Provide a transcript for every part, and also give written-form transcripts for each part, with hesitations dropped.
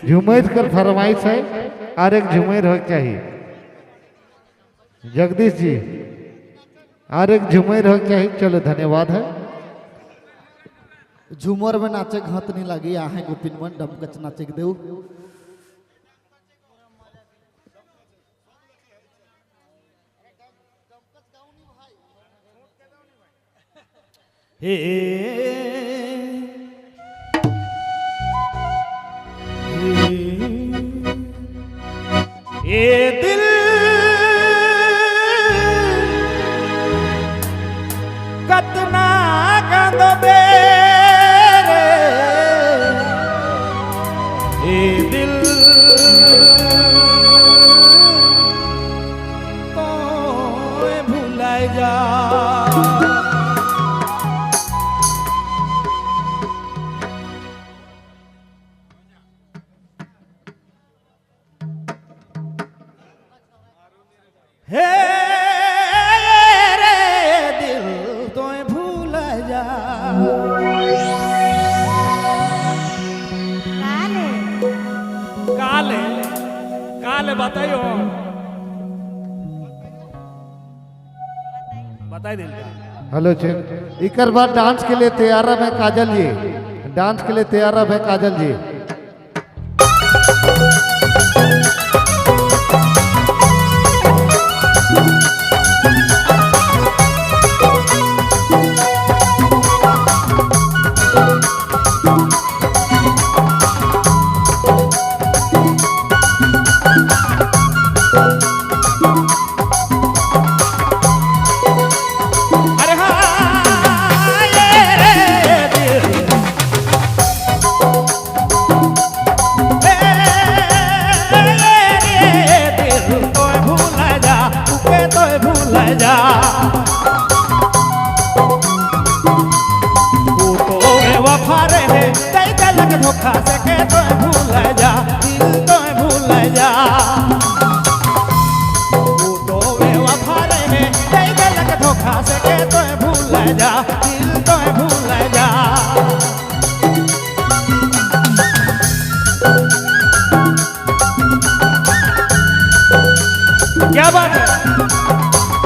झुमैर कर फरमाइश है और एक झुमैर हो चाहिए जगदीश जी और एक झुमैर हो चाहिए। चलो धन्यवाद है। झूमर में नाचे घत नहीं लगी आहे गोपिन मन डमकच नाचे के देऊ हे ये दिल कतना गंद बेरे ये दिल तो भुलाए जा हे रे दिल तो भूल जा काले काले बताइयो बताई दिल हेलो चेक इकर बाद डांस के लिए तैयार है काजल जी। डांस के लिए तैयार है काजल जी। धोखा से के तो भूल जा दिल तो भूल जा तू तो बेवफा रहे दे गलत धोखा से के तो भूल जा दिल तो भूल जा क्या बात है।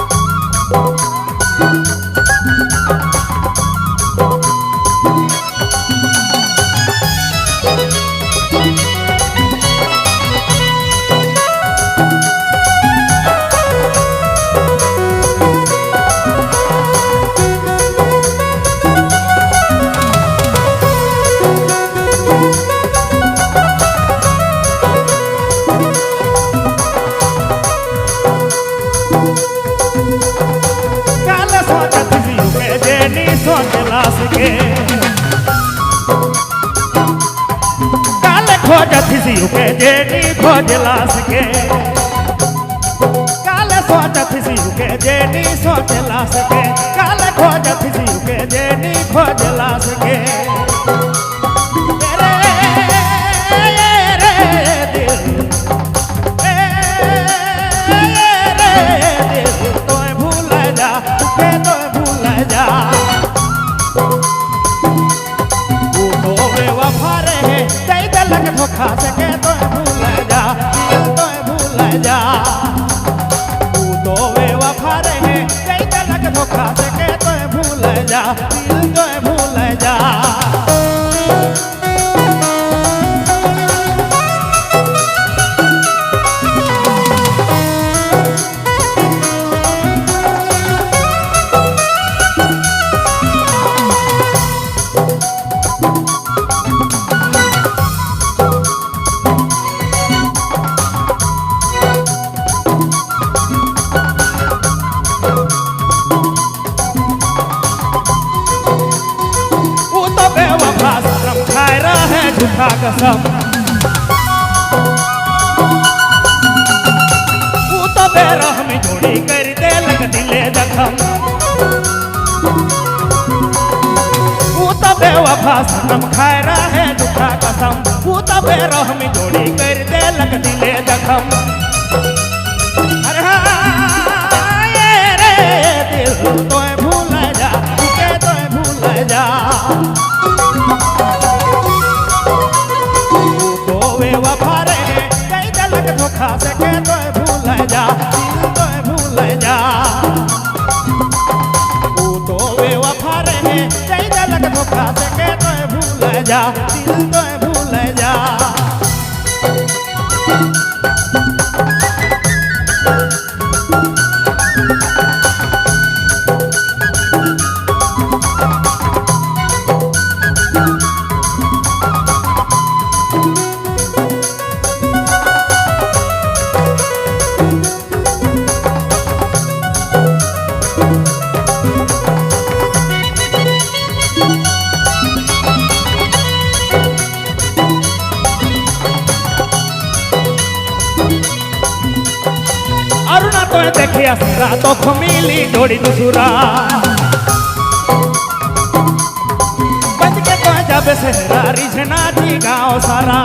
काले खोजत सियु के जेनी खोजला सके काले सोचत सियु के जेनी सोचला सके काले खोजत सियु के जेनी खोजला सके धोखा से के तो भूल जा दिल तो भूल जा तू तो बेवफा रहे कई गलत धोखा से के तो भूल जा दिल तो भूल जा झूठा कसम तू तो बेरहम जोड़ी कर दे लग दिले जखम तू तो बेवफा सनम खाए रहे झूठा कसम तू तो बेरहम जोड़ी कर दे लग दिले जखम अरे हाँ ये रे दिल तो भूल जा के तो भूल जा बेवफा रहे कई दिलक धोखा से के तो भूल जा दिल तो भूल जा तू तो बेवफा रहे कई दिलक धोखा से के तो भूल जा दिल तो भूल जा अरुणा तो देखिया सरा तो खमीली डोड़ी दूसरा बच के तो जब सहरा रिझना जी गाँव सारा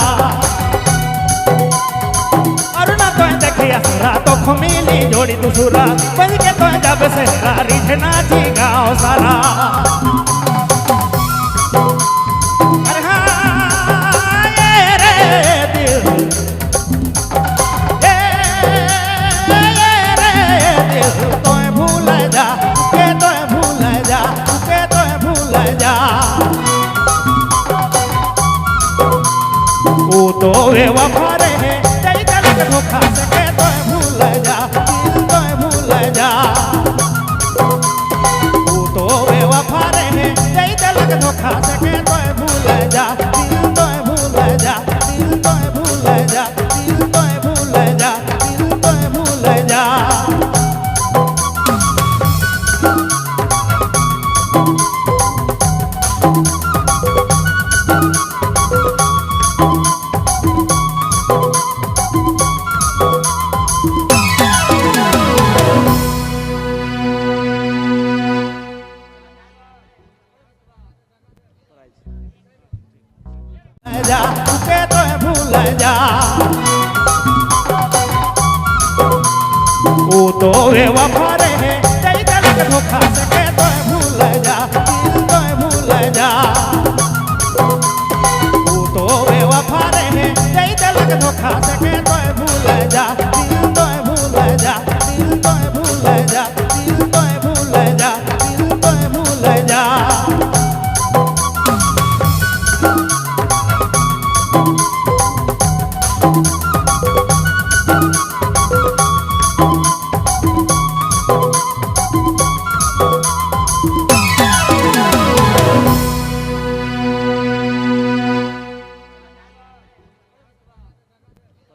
अरुणा तो देखिया सरा तो खमीली डोड़ी दूसरा बच के तो जब सहरा रिझना जी गाँव सारा अरे हाँ ये रे दिल तोय भूल जा के तोय भूल जा के तोय भूल जा ओ तो बेवफा रहे कई दिलक धोखा से के तोय भूल जा दिल तोय भूल जा ओ तो बेवफा रहे कई दिलक धोखा से के तोय भूल जा दिल तोय भूल जा दिल तोय भूल जा दिल तोय भूल जा दिल तोय भूल जा जा के तो भूल जा ओ तो बेवफा रहे कई दिलक धोखा से के तो भूल जा दिल तो भूल जा ओ तो बेवफा रहे कई दिलक धोखा से के तो भूल जा दिल तो भूल जा दिल तो भूल जा दिल तो भूल जा दिल तो भूल जा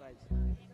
Right.